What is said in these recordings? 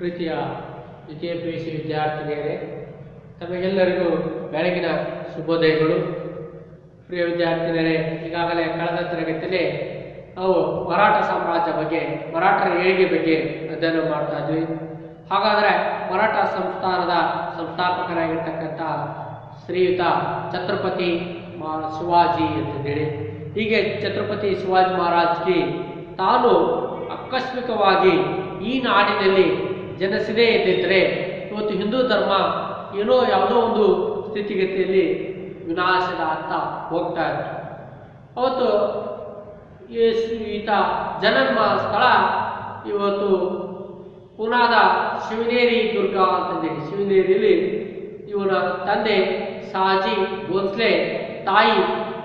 ಪ್ರೀತಿಯ ದ್ವಿತೀಯ PUC ವಿದ್ಯಾರ್ಥಿನಿಯರೇ, ತಮಗೆಲ್ಲರಿಗೂ ಬೆಳಗಿನ ಶುಭೋದಯಗಳು. ಪ್ರಿಯ ವಿದ್ಯಾರ್ಥಿನಿಯರೇ, ಈಗಾಗಲೇ ಕಳೆದ ತರಗತಿಯಲ್ಲಿ ನಾವು ಮರಾಠ ಸಾಮ್ರಾಜ್ಯ ಬಗ್ಗೆ, ಮರಾಠರ ಏಳಿಗೆ ಬಗ್ಗೆ ಅಧ್ಯಯನ ಮಾಡ್ತಾ ಇದ್ವಿ. ಹಾಗಾದರೆ ಮರಾಠ ಸಂಸ್ಥಾನದ ಸಂಸ್ಥಾಪಕರಾಗಿರ್ತಕ್ಕಂಥ ಶ್ರೀಯುತ ಛತ್ರಪತಿ ಶಿವಾಜಿ ಅಂತಂದೇಳಿ, ಹೀಗೆ ಛತ್ರಪತಿ ಶಿವಾಜಿ ಮಹಾರಾಜ್ಗೆ ತಾನು ಆಕಸ್ಮಿಕವಾಗಿ ಈ ನಾಡಿನಲ್ಲಿ ಜನಿಸದೇ ಇದ್ದಿದ್ದರೆ ಇವತ್ತು ಹಿಂದೂ ಧರ್ಮ ಏನೋ ಯಾವುದೋ ಒಂದು ಸ್ಥಿತಿಗತಿಯಲ್ಲಿ ವಿನಾಶದ ಅಂತ ಹೋಗ್ತಾ ಇತ್ತು. ಅವತ್ತು ಈತ ಜನ್ಮ ಸ್ಥಳ ಇವತ್ತು ಪುನಾದ ಶಿವನೇರಿ ದುರ್ಗ ಅಂತಂದೇಳಿ, ಶಿವನೇರಿಯಲ್ಲಿ ಇವನ ತಂದೆ ಶಾಜಿ ಭೋಸ್ಲೆ, ತಾಯಿ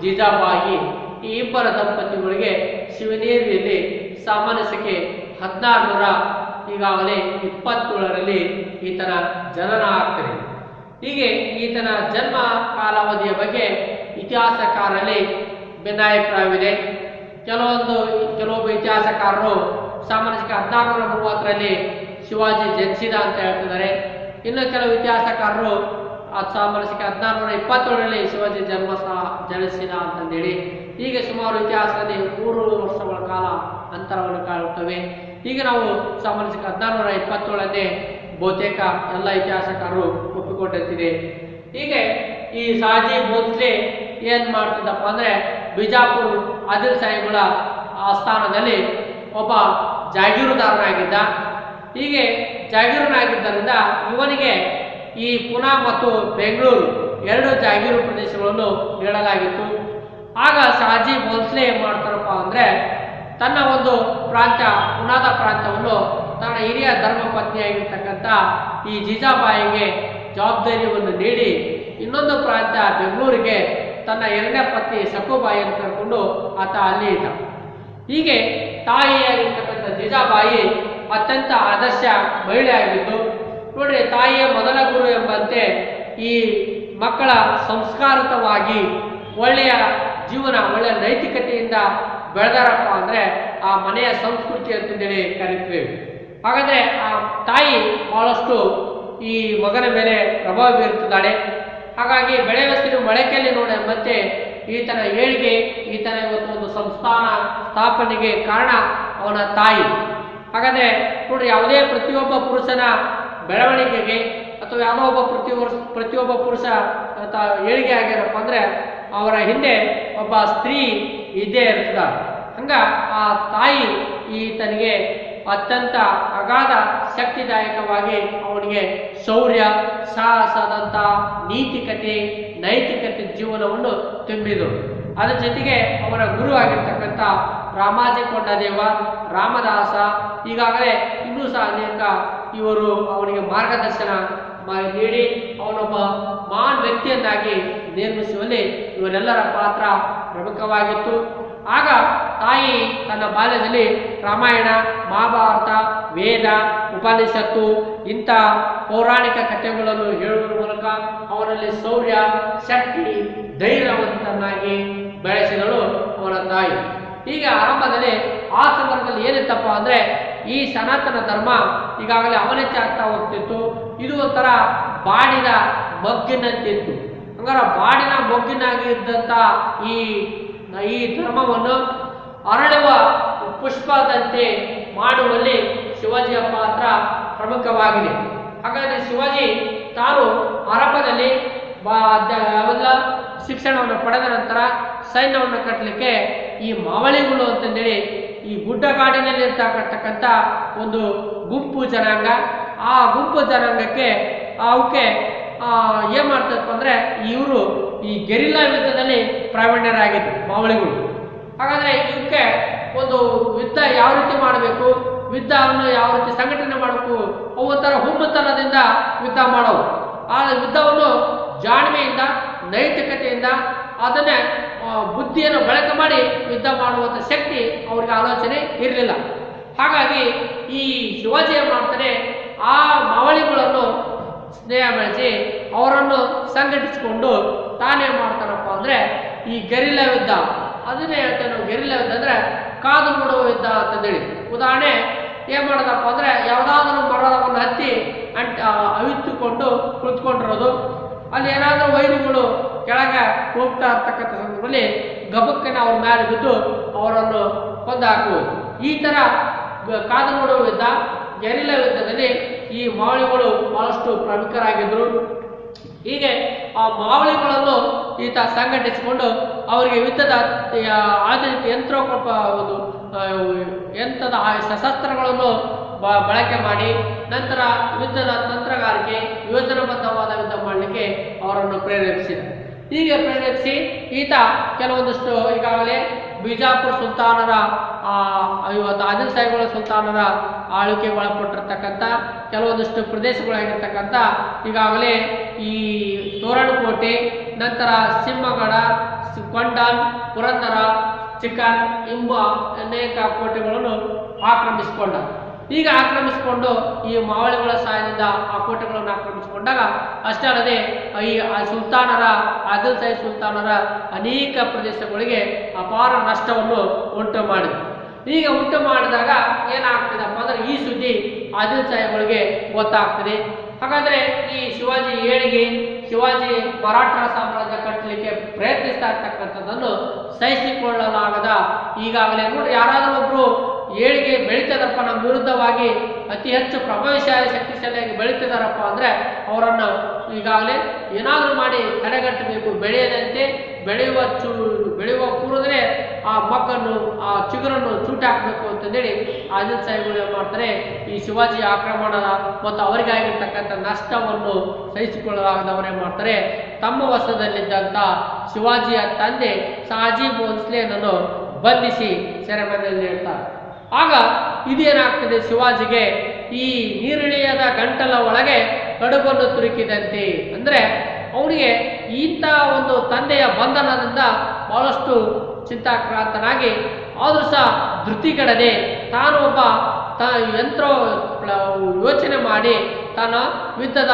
ಜೀಜಾಬಾಯಿ, ಈ ಇಬ್ಬರ ದಂಪತಿಗಳಿಗೆ ಶಿವನೇರಿಯಲ್ಲಿ ಸಾಮಾನ್ಯ ಸಂಖ್ಯೆ 1600 ಈಗಾಗಲೇ 27ರಲ್ಲಿ ಈತನ ಜನನ ಆಗ್ತದೆ. ಹೀಗೆ ಈತನ ಜನ್ಮ ಕಾಲಾವಧಿಯ ಬಗ್ಗೆ ಇತಿಹಾಸಕಾರರಲ್ಲಿ ಭಿನ್ನಾಭಿಪ್ರಾಯವಿದೆ. ಕೆಲವೊಬ್ಬ ಇತಿಹಾಸಕಾರರು ಸಾಮಾನ್ಯ ಸಂಖ್ಯೆ 1630ರಲ್ಲಿ ಶಿವಾಜಿ ಜನಿಸಿದ ಅಂತ ಹೇಳ್ತಿದ್ದಾರೆ. ಇನ್ನು ಕೆಲವು ಇತಿಹಾಸಕಾರರು ಸಾಮಾನ್ಯ ಸಂಖ್ಯೆ 1627ರಲ್ಲಿ ಶಿವಾಜಿ ಜನಿಸಿದ ಅಂತಂದೇಳಿ, ಹೀಗೆ ಸುಮಾರು ಇತಿಹಾಸದಲ್ಲಿ 3 ವರ್ಷಗಳ ಕಾಲ ಅಂತರವನ್ನು ಕಾಣುತ್ತವೆ. ಹೀಗೆ ನಾವು ಸಾಮಾನ್ಯ ಸಂಖ್ಯೆ 1627ನೇ ಬಹುತೇಕ ಎಲ್ಲ ಇತಿಹಾಸಕಾರರು ಒಪ್ಪಿಕೊಂಡಂತಿದೆ. ಹೀಗೆ ಈ ಶಾಜಿ ಭೋಸ್ಲೆ ಏನು ಮಾಡ್ತಿದ್ದಪ್ಪ ಅಂದರೆ, ಬಿಜಾಪುರ ಆದಿಲ್ ಸಾಹಿಬ್ಗಳ ಆಸ್ಥಾನದಲ್ಲಿ ಒಬ್ಬ ಜಾಗೀರುದಾರನಾಗಿದ್ದ. ಹೀಗೆ ಜಾಗೀರನಾಗಿದ್ದರಿಂದ ಇವನಿಗೆ ಈ ಪುನಾ ಮತ್ತು ಬೆಂಗಳೂರು 2 ಜಾಗೀರು ಪ್ರದೇಶಗಳನ್ನು ನೀಡಲಾಗಿತ್ತು. ಆಗ ಶಾಜಿ ಭೋಸ್ಲೆ ಏನು ಮಾಡ್ತಾರಪ್ಪ ಅಂದರೆ, ತನ್ನ ಒಂದು ಪ್ರಾಂತ್ಯ ಪುನಾದ ಪ್ರಾಂತ್ಯವನ್ನು ತನ್ನ ಹಿರಿಯ ಧರ್ಮ ಪತ್ನಿಯಾಗಿರ್ತಕ್ಕಂಥ ಈ ಜೀಜಾಬಾಯಿಗೆ ಜವಾಬ್ದಾರಿಯನ್ನು ನೀಡಿ, ಇನ್ನೊಂದು ಪ್ರಾಂತ್ಯ ಬೆಂಗಳೂರಿಗೆ ತನ್ನ 2ನೇ ಪತ್ನಿ ಸಕುಬಾಯಿಯನ್ನು ಕರ್ಕೊಂಡು ಆತ ಅಲ್ಲಿ ಇದ್ದ. ಹೀಗೆ ತಾಯಿಯಾಗಿರ್ತಕ್ಕಂಥ ಜೀಜಾಬಾಯಿ ಅತ್ಯಂತ ಆದರ್ಶ ಮಹಿಳೆಯಾಗಿದ್ದು, ನೋಡ್ರಿ, ತಾಯಿಯ ಮೊದಲ ಗುರು ಎಂಬಂತೆ ಈ ಮಕ್ಕಳ ಸಂಸ್ಕಾರಿತವಾಗಿ ಒಳ್ಳೆಯ ಜೀವನ, ಒಳ್ಳೆಯ ನೈತಿಕತೆಯಿಂದ ಬೆಳೆದಾರಪ್ಪ ಅಂದರೆ ಆ ಮನೆಯ ಸಂಸ್ಕೃತಿ ಅಂತಂದೇಳಿ ಕರೀತೀವಿ. ಹಾಗಾದರೆ ಆ ತಾಯಿ ಬಹಳಷ್ಟು ಈ ಮಗನ ಮೇಲೆ ಪ್ರಭಾವ ಬೀರುತ್ತಿದ್ದಾಳೆ. ಹಾಗಾಗಿ ಬೆಳೆವಸ್ತಿನ ಮೊಳಕೆಯಲ್ಲಿ ನೋಡಿ ಎಂಬಂತೆ ಈತನ ಏಳಿಗೆ, ಈತನ ಇವತ್ತು ಒಂದು ಸಂಸ್ಥಾನ ಸ್ಥಾಪನೆಗೆ ಕಾರಣ ಅವನ ತಾಯಿ. ಹಾಗಾದರೆ ನೋಡ್ರಿ, ಯಾವುದೇ ಪ್ರತಿಯೊಬ್ಬ ಪುರುಷನ ಬೆಳವಣಿಗೆಗೆ ಅಥವಾ ಯಾವುದೋ ಒಬ್ಬ ಪ್ರತಿಯೊಬ್ಬ ಪುರುಷ ಏಳಿಗೆ ಆಗ್ಯಾರಪ್ಪ ಅಂದರೆ ಅವರ ಹಿಂದೆ ಒಬ್ಬ ಸ್ತ್ರೀ ಇದ್ದೇ ಇರ್ತದ. ಹಂಗ ಆ ತಾಯಿ ಈತನಿಗೆ ಅತ್ಯಂತ ಅಗಾಧ ಶಕ್ತಿದಾಯಕವಾಗಿ ಅವನಿಗೆ ಶೌರ್ಯ, ಸಾಹಸದಂಥ ನೀತಿಕತೆ, ನೈತಿಕತೆ ಜೀವನವನ್ನು ತುಂಬಿದರು. ಅದರ ಜೊತೆಗೆ ಅವರ ಗುರು ಆಗಿರ್ತಕ್ಕಂಥ ರಾಮಾಜಿ ಕೊಂಡದೇವ, ರಾಮದಾಸ, ಈಗಾಗಲೇ ಇನ್ನೂ ಸಹ ಅನೇಕ ಇವರು ಅವನಿಗೆ ಮಾರ್ಗದರ್ಶನ ನೀಡಿ ಅವನೊಬ್ಬ ಮಹಾನ್ ವ್ಯಕ್ತಿಯನ್ನಾಗಿ ನಿರ್ಮಿಸುವಲ್ಲಿ ಇವರೆಲ್ಲರ ಪಾತ್ರ ಪ್ರಮುಖವಾಗಿತ್ತು. ಆಗ ತಾಯಿ ತನ್ನ ಬಾಲ್ಯದಲ್ಲಿ ರಾಮಾಯಣ, ಮಹಾಭಾರತ, ವೇದ, ಉಪನಿಷತ್ತು ಇಂಥ ಪೌರಾಣಿಕ ಕಥೆಗಳನ್ನು ಹೇಳುವ ಮೂಲಕ ಅವನಲ್ಲಿ ಶೌರ್ಯ, ಶಕ್ತಿ, ಧೈರ್ಯವಂತನಾಗಿ ಬೆಳೆಸಿದಳು ಅವನ ತಾಯಿ. ಹೀಗೆ ಆರಂಭದಲ್ಲಿ ಆ ಸಂದರ್ಭದಲ್ಲಿ ಏನಿತ್ತಪ್ಪ ಅಂದರೆ, ಈ ಸನಾತನ ಧರ್ಮ ಈಗಾಗಲೇ ಅವನತಿ ಆಗ್ತಾ ಹೋಗ್ತಿತ್ತು. ಇದು ಒಂಥರ ಬಾಡಿನ ಮೊಗ್ಗಿನಂತಿತ್ತು. ಹಂಗಾರೆ ಬಾಡಿನ ಮೊಗ್ಗಿನಾಗಿದ್ದಂಥ ಈ ಧರ್ಮವನ್ನು ಅರಳುವ ಪುಷ್ಪದಂತೆ ಮಾಡುವಲ್ಲಿ ಶಿವಾಜಿಯ ಪಾತ್ರ ಪ್ರಮುಖವಾಗಿದೆ. ಹಾಗಾಗಿ ಶಿವಾಜಿ ತಾನು ಆರಂಭದಲ್ಲಿ ಅವೆಲ್ಲ ಶಿಕ್ಷಣವನ್ನು ಪಡೆದ ನಂತರ ಸೈನ್ಯವನ್ನು ಕಟ್ಟಲಿಕ್ಕೆ ಈ ಮಾವಳಿಗಳು ಅಂತಂದೇಳಿ ಈ ಗುಡ್ಡಗಾಡಿನಲ್ಲಿ ಇರ್ತಕ್ಕಂಥ ಒಂದು ಗುಂಪು ಜನಾಂಗ, ಆ ಗುಂಪು ಜನಾಂಗಕ್ಕೆ ಅವಕ್ಕೆ ಏನು ಮಾಡ್ತದಪ್ಪ ಅಂದರೆ, ಇವರು ಈ ಗೆರಿಲ್ಲಾ ಯುದ್ಧದಲ್ಲಿ ಪ್ರಾವೀಣ್ಯರಾಗಿದ್ದರು ಮಾವಳಿಗಳು. ಹಾಗಾದರೆ ಇವಕ್ಕೆ ಒಂದು ಯುದ್ಧ ಯಾವ ರೀತಿ ಮಾಡಬೇಕು, ಯುದ್ಧವನ್ನು ಯಾವ ರೀತಿ ಸಂಘಟನೆ ಮಾಡಬೇಕು, ಒಂಥರ ಹುಮ್ಮತನದಿಂದ ಯುದ್ಧ ಮಾಡೋವು. ಆ ಯುದ್ಧವನ್ನು ಜಾಣ್ಮೆಯಿಂದ, ನೈತಿಕತೆಯಿಂದ, ಅದನ್ನೇ ಬುದ್ಧಿಯನ್ನು ಬಳಕೆ ಮಾಡಿ ಯುದ್ಧ ಮಾಡುವಂಥ ಶಕ್ತಿ ಅವ್ರಿಗೆ ಆಲೋಚನೆ ಇರಲಿಲ್ಲ. ಹಾಗಾಗಿ ಈ ಶಿವಾಜಿ ಏನು ಮಾಡ್ತಾನೆ, ಆ ಮಾವಳಿಗಳನ್ನು ಸ್ನೇಹ ಬೆಳೆಸಿ ಅವರನ್ನು ಸಂಘಟಿಸಿಕೊಂಡು ತಾನೇನು ಮಾಡ್ತಾನಪ್ಪ ಅಂದರೆ, ಈ ಗೆರಿಲ್ಲಾ ಯುದ್ಧ, ಅದನ್ನೇ ಹೇಳ್ತೇವೆ ನಾವು. ಗೆರಿಲ್ಲಾ ಯುದ್ಧ ಅಂದರೆ ಕಾದು ನೋಡುವ ಯುದ್ಧ ಅಂತಂದೇಳಿ. ಉದಾಹರಣೆ, ಏನು ಮಾಡೋದಪ್ಪ ಅಂದರೆ ಯಾವುದಾದ್ರೂ ಮರವನ್ನು ಹತ್ತಿ ಅವಿತುಕೊಂಡು ಕುಳಿತುಕೊಂಡಿರೋದು. ಅಲ್ಲಿ ಏನಾದರೂ ವೈರಿಗಳು ಕೆಳಗೆ ಹೋಗ್ತಾ ಇರ್ತಕ್ಕಂಥ ಸಂದರ್ಭದಲ್ಲಿ ಗಬಕ್ಕನೆ ಅವ್ರ ಮೇಲೆ ಬಿದ್ದು ಅವರನ್ನು ಕೊಂದು ಹಾಕುವುದು. ಈ ಥರ ಕಾದು ನೋಡುವ ಯುದ್ಧ, ಗೆರಿಲ್ಲ ಯುದ್ಧದಲ್ಲಿ ಈ ಮಾವಳಿಗಳು ಬಹಳಷ್ಟು ಪ್ರಮುಖರಾಗಿದ್ದರು. ಹೀಗೆ ಆ ಮಾವಳಿಗಳನ್ನು ಈತ ಸಂಘಟಿಸಿಕೊಂಡು ಅವರಿಗೆ ಯುದ್ಧದ ಆಧುನಿಕ ಯಂತ್ರದ ಸಶಸ್ತ್ರಗಳನ್ನು ಬಳಕೆ ಮಾಡಿ ನಂತರ ಯುದ್ಧದ ತಂತ್ರಗಾರಿಕೆ ಯೋಜನಾಬದ್ಧವಾದ ಯುದ್ಧ ಮಾಡಲಿಕ್ಕೆ ಅವರನ್ನು ಪ್ರೇರೇಪಿಸಿದ. ಹೀಗೆ ಪ್ರೇರೇಪಿಸಿ ಈತ ಕೆಲವೊಂದಿಷ್ಟು ಈಗಾಗಲೇ ಬಿಜಾಪುರ ಸುಲ್ತಾನರ ಆದಿಲ್ ಸಾಹಿಬ್ಗಳ ಸುಲ್ತಾನರ ಆಳ್ವಿಕೆಗೆ ಒಳಪಟ್ಟಿರ್ತಕ್ಕಂಥ ಕೆಲವೊಂದಿಷ್ಟು ಪ್ರದೇಶಗಳಾಗಿರ್ತಕ್ಕಂಥ ಈಗಾಗಲೇ ಈ ತೋರಣಕೋಟೆ, ನಂತರ ಸಿಂಹಗಡ, ಕೊಂಡಾಲ್, ಪುರಂದರ, ಚಿಕನ್ ಎಂಬ ಅನೇಕ ಕೋಟೆಗಳನ್ನು ಆಕ್ರಮಿಸಿಕೊಂಡ. ಈಗ ಆಕ್ರಮಿಸಿಕೊಂಡು ಈ ಮಾವಳಿಗಳ ಸಹಾಯದಿಂದ ಆ ಕೋಟೆಗಳನ್ನು ಆಕ್ರಮಿಸಿಕೊಂಡಾಗ ಅಷ್ಟೇ ಅಲ್ಲದೆ ಈ ಸುಲ್ತಾನರ ಆದಿಲ್ ಸಾಹಿಬ್ ಸುಲ್ತಾನರ ಅನೇಕ ಪ್ರದೇಶಗಳಿಗೆ ಅಪಾರ ನಷ್ಟವನ್ನು ಉಂಟು ಮಾಡಿದೆ. ಈಗ ಉಂಟು ಮಾಡಿದಾಗ ಏನಾಗ್ತದಪ್ಪ ಅಂದರೆ ಈ ಸುದ್ದಿ ಆದಿಲ್ ಸಾಹಿಬ್ಗಳಿಗೆ ಗೊತ್ತಾಗ್ತದೆ. ಹಾಗಾದರೆ ಈ ಶಿವಾಜಿ ಏಳಿಗೆ, ಶಿವಾಜಿ ಮರಾಠರ ಸಾಮ್ರಾಜ್ಯ ಕಟ್ಟಲಿಕ್ಕೆ ಪ್ರಯತ್ನಿಸ್ತಾ ಇರ್ತಕ್ಕಂಥದ್ದನ್ನು ಸಹಿಸಿಕೊಳ್ಳಲಾಗದ ಈಗಾಗಲೇ ನೋಡಿ ಯಾರಾದರೂ ಒಬ್ಬರು ಏಳಿಗೆ ಬೆಳೀತದಪ್ಪ ನಮ್ಮ ವಿರುದ್ಧವಾಗಿ ಅತಿ ಹೆಚ್ಚು ಪ್ರಭಾವಶಾಲಿ ಶಕ್ತಿಶಾಲಿಯಾಗಿ ಬೆಳೀತಿದಾರಪ್ಪ ಅಂದರೆ ಅವರನ್ನು ಈಗಾಗಲೇ ಏನಾದರೂ ಮಾಡಿ ತಡೆಗಟ್ಟಬೇಕು. ಬೆಳೆಯದಂತೆ ಬೆಳೆಯುವ ಪೂರ್ವದಲ್ಲೇ ಆ ಮಕ್ಕನ್ನು ಆ ಚಿಗುರನ್ನು ಚೂಟಾಕಬೇಕು ಅಂತಂದೇಳಿ ಆದಿಲ್ ಸಾಹಿಬ್ಗಳು ಏನು ಮಾಡ್ತಾರೆ, ಈ ಶಿವಾಜಿ ಆಕ್ರಮಣದ ಮತ್ತು ಅವರಿಗಾಗಿರ್ತಕ್ಕಂಥ ನಷ್ಟವನ್ನು ಸಹಿಸಿಕೊಳ್ಳಲಾಗದವರು ಏನು ಮಾಡ್ತಾರೆ, ತಮ್ಮ ವಶದಲ್ಲಿದ್ದಂಥ ಶಿವಾಜಿಯ ತಂದೆ ಶಹಾಜಿ ಭೋನ್ಸ್ಲೆನನ್ನು ಬಂಧಿಸಿ ಸೆರೆಮನೆಯಲ್ಲಿ ಇಡ್ತಾರೆ. ಆಗ ಇದೇನಾಗ್ತದೆ, ಶಿವಾಜಿಗೆ ಈ ನೀರಿಳಿಯದ ಗಂಟಲ ಒಳಗೆ ಕಡುಬನ್ನು ತುರುಕಿದಂತೆ. ಅಂದರೆ ಅವನಿಗೆ ಇಂಥ ಒಂದು ತಂದೆಯ ಬಂಧನದಿಂದ ಬಹಳಷ್ಟು ಚಿಂತಾಕ್ರಾಂತನಾಗಿ ಆದರೂ ಸಹ ಧೃತಿಗೆಡದೆ ತಾನು ಒಬ್ಬ ಯೋಚನೆ ಮಾಡಿ ತನ್ನ ಯುದ್ಧದ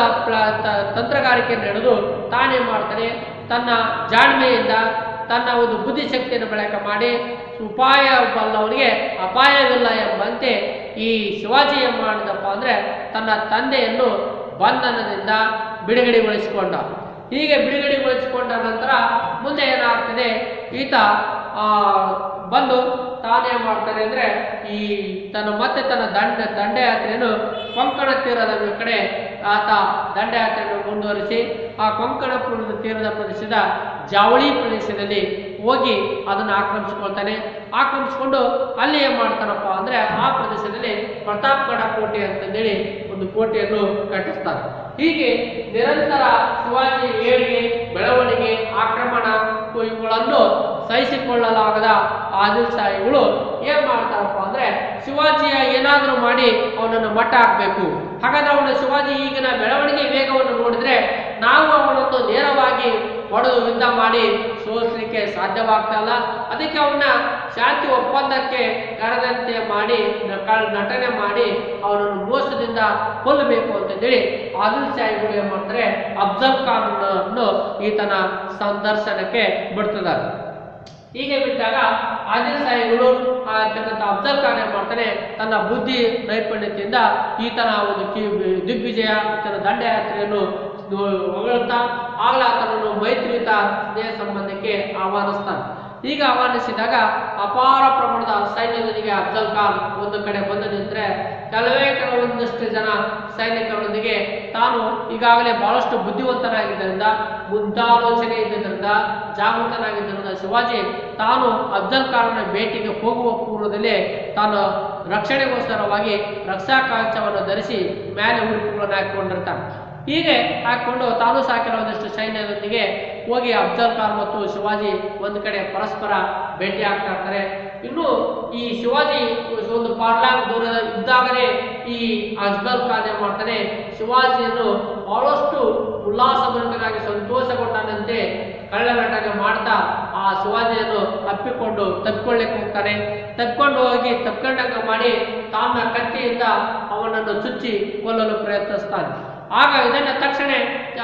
ತಂತ್ರಗಾರಿಕೆಯನ್ನು ಹಿಡಿದು ತಾನೇನು ಮಾಡ್ತಾನೆ, ತನ್ನ ಜಾಣ್ಮೆಯಿಂದ ತನ್ನ ಒಂದು ಬುದ್ಧಿಶಕ್ತಿಯನ್ನು ಬಳಕೆ ಮಾಡಿ ಉಪಾಯ ಬಲ್ಲವನಿಗೆ ಅಪಾಯವಿಲ್ಲ ಎಂಬಂತೆ ಈ ಶಿವಾಜಿ ಏನು ಮಾಡಿದಪ್ಪ ಅಂದರೆ ತನ್ನ ತಂದೆಯನ್ನು ಬಂಧನದಿಂದ ಬಿಡುಗಡೆಗೊಳಿಸಿಕೊಂಡ. ಹೀಗೆ ಬಿಡುಗಡೆಗೊಳಿಸಿಕೊಂಡ ನಂತರ ಮುಂದೆ ಏನಾಗ್ತದೆ, ಈತ ಬಂದು ತಾನೇ ಮಾಡ್ತಾನೆ ಅಂದರೆ ಈ ತನ್ನ ದಂಡಯಾತ್ರೆಯನ್ನು ಕೊಂಕಣ ತೀರದ ಕಡೆ ಆತ ದಂಡಯಾತ್ರೆಯನ್ನು ಮುಂದುವರಿಸಿ ಆ ಕೊಂಕಣ ತೀರದ ಪ್ರದೇಶದ ಜಾವಳಿ ಪ್ರದೇಶದಲ್ಲಿ ಹೋಗಿ ಅದನ್ನು ಆಕ್ರಮಿಸಿಕೊಳ್ತಾನೆ. ಆಕ್ರಮಿಸಿಕೊಂಡು ಅಲ್ಲಿ ಏನು ಮಾಡ್ತಾನಪ್ಪ ಅಂದರೆ ಆ ಪ್ರದೇಶದಲ್ಲಿ ಪ್ರತಾಪ್ಗಢ ಕೋಟೆ ಅಂತಂದೇಳಿ ಒಂದು ಕೋಟೆಯನ್ನು ಕಟ್ಟಿಸ್ತಾನೆ. ಹೀಗೆ ನಿರಂತರ ಶಿವಾಜಿ ಏಳಿಗೆ, ಬೆಳವಣಿಗೆ, ಆಕ್ರಮಣ ಇವುಗಳನ್ನು ಸಹಿಸಿಕೊಳ್ಳಲಾಗದ ಆದಿಲ್ ಸಾಹಿಬ್ಗಳು ಏನು ಮಾಡ್ತಾರಪ್ಪ ಅಂದರೆ ಶಿವಾಜಿಯ ಏನಾದರೂ ಮಾಡಿ ಅವನನ್ನು ಮಟ್ಟ ಹಾಕಬೇಕು. ಹಾಗಾದ್ರೆ ಅವನ ಶಿವಾಜಿ ಈಗಿನ ಬೆಳವಣಿಗೆ ವೇಗವನ್ನು ನೋಡಿದರೆ ನಾವು ಅವನನ್ನು ನೇರವಾಗಿ ಹೊಡೆದು ಯುದ್ಧ ಮಾಡಿ ಸೋಲಿಸಲಿಕ್ಕೆ ಸಾಧ್ಯವಾಗ್ತಾ ಇಲ್ಲ. ಅದಕ್ಕೆ ಅವನ್ನ ಶಾಂತಿ ಒಪ್ಪಂದಕ್ಕೆ ಕರೆದಂತೆ ಮಾಡಿ ನಟನೆ ಮಾಡಿ ಅವನನ್ನು ಮೋಸದಿಂದ ಕೊಲ್ಲಬೇಕು ಅಂತೇಳಿ ಆದಿಲ್ ಸಾಹಿಬ್ಗಳು ಏನು ಮಾಡ್ತಾರೆ, ಅಫ್ಜಲ್ ಖಾನ್ ಅನ್ನು ಈತನ ಸಂದರ್ಶನಕ್ಕೆ ಬಿಡ್ತಿದ್ದಾರೆ. ಹೀಗೆ ಬಿಟ್ಟಾಗ ಆದಿಲ್ ಸಾಹಿಬ್ಗಳು ಅಫ್ಜಲ್ ಖಾನ್ ಏನು ಮಾಡ್ತಾನೆ, ತನ್ನ ಬುದ್ಧಿ ನೈಪುಣ್ಯತೆಯಿಂದ ಈತನ ಒಂದು ದಿಗ್ವಿಜಯ, ಈತನ ದಂಡಯಾತ್ರೆಯನ್ನು ಹೊಗಳುತ್ತಾ ಆಗಲೇ ಆತನನ್ನು ಮೈತ್ರಿಯುತ ಸ್ನೇಹ ಸಂಬಂಧಕ್ಕೆ ಆಹ್ವಾನಿಸ್ತಾನೆ. ಈಗ ಆಹ್ವಾನಿಸಿದಾಗ ಅಪಾರ ಪ್ರಮಾಣದ ಸೈನ್ಯದೊಂದಿಗೆ ಅಫ್ಜಲ್ ಖಾನ್ ಒಂದು ಕಡೆ ಬಂದು ನಿಂತರೆ ಕೆಲವೊಂದಿಷ್ಟು ಜನ ಸೈನಿಕರೊಂದಿಗೆ ತಾನು ಈಗಾಗಲೇ ಬಹಳಷ್ಟು ಬುದ್ಧಿವಂತನಾಗಿದ್ದರಿಂದ, ಮುಂದಾಲೋಚನೆ ಇದ್ದಿದ್ದರಿಂದ, ಜಾಗೃತನಾಗಿದ್ದರಿಂದ ಶಿವಾಜಿ ತಾನು ಅಫ್ಜಲ್ ಖಾನ್ನ ಭೇಟಿಗೆ ಹೋಗುವ ಪೂರ್ವದಲ್ಲೇ ತಾನು ರಕ್ಷಣೆಗೋಸ್ಕರವಾಗಿ ರಕ್ಷಾ ಕವಚವನ್ನು ಧರಿಸಿ ಮೇಲೆ ಉಡುಪುಗಳನ್ನು ಹಾಕಿಕೊಂಡಿರ್ತಾನೆ. ಹೀಗೆ ಹಾಕಿಕೊಂಡು ತಾನು ಸಹ ಕೆಲವೊಂದಿಷ್ಟು ಸೈನ್ಯದೊಂದಿಗೆ ಹೋಗಿ ಅಫ್ಜಲ್ ಖಾನ್ ಮತ್ತು ಶಿವಾಜಿ ಒಂದು ಕಡೆ ಪರಸ್ಪರ ಭೇಟಿ ಆಗ್ತಾ ಇರ್ತಾರೆ. ಇನ್ನು ಈ ಶಿವಾಜಿ ಒಂದು ಪಾರ್ಲಾಂಗ್ ದೂರ ಇದ್ದಾಗಲೇ ಈ ಅಫ್ಜಲ್ ಖಾನ್ ಏನು ಮಾಡ್ತಾನೆ, ಶಿವಾಜಿಯನ್ನು ಬಹಳಷ್ಟು ಉಲ್ಲಾಸಭರಿತನಾಗಿ ಸಂತೋಷಗೊಂಡಂತೆ ಕಳ್ಳನಟನೆ ಮಾಡ್ತಾ ಆ ಶಿವಾಜಿಯನ್ನು ತಪ್ಪಿಕೊಳ್ಳಿಕ್ಕೆ ಹೋಗ್ತಾನೆ. ತಪ್ಪಿಕೊಂಡು ಹೋಗಿ ತಪ್ಪಿಕೊಂಡಂಗೆ ಮಾಡಿ ತನ್ನ ಕತ್ತಿಯಿಂದ ಅವನನ್ನು ಚುಚ್ಚಿ ಕೊಲ್ಲಲು ಪ್ರಯತ್ನಿಸ್ತಾನೆ. ಆಗ ಇದನ್ನು ತಕ್ಷಣ